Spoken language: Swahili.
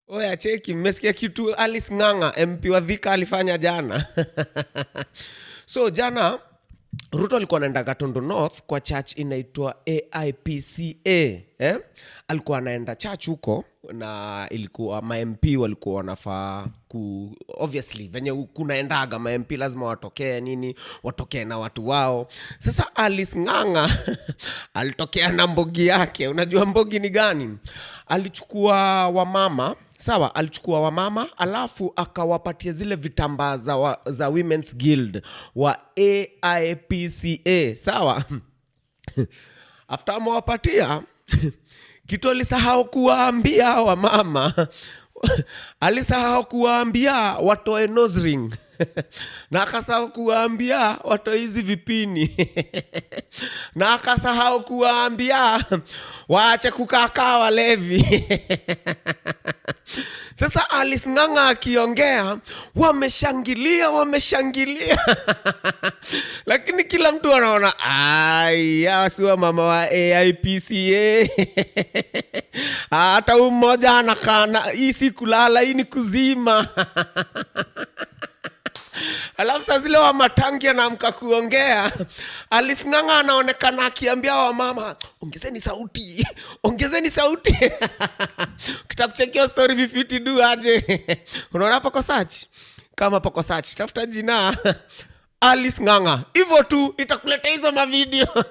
Oya cheki, mmesikia kitu Alice Ng'ang'a MP wa Thika alifanya jana? So jana Ruto alikuwa anaenda Gatundu North kwa church inaitwa AIPCA. Alikuwa anaenda church huko na ilikuwa ma-MP walikuwa wanafaa obviously venye kunaendaga ma-MP lazima watokee nini, watokee na watu wao. Sasa Alice Ng'ang'a alitokea na mbogi yake. Unajua mbogi ni gani? Alichukua wamama, sawa, alichukua wamama alafu akawapatia zile vitambaa za Women's Guild wa AIPCA, sawa. After amewapatia kitu alisahau kuwaambia wamama alisahau kuwaambia watoe nose ring na akasahau kuwaambia watoe hizi vipini na akasahau kuwaambia waache kukaa walevi. Sasa Alice Ng'ang'a akiongea wameshangilia lakini kila mtu anaona hawa si mama wa AIPCA. Hata mmoja anakana hii si kulala, hii ni kuzima. Alafu saa zile wa matangi anaamka kuongea, Alice Ng'ang'a anaonekana akiambia wamama ongezeni sauti, ongezeni sauti. Ukitaka kuchekia story vifiti du aje. Unaona pako search? Kama pako search tafuta jina Alice Ng'ang'a, hivyo tu itakuletea hizo mavideo.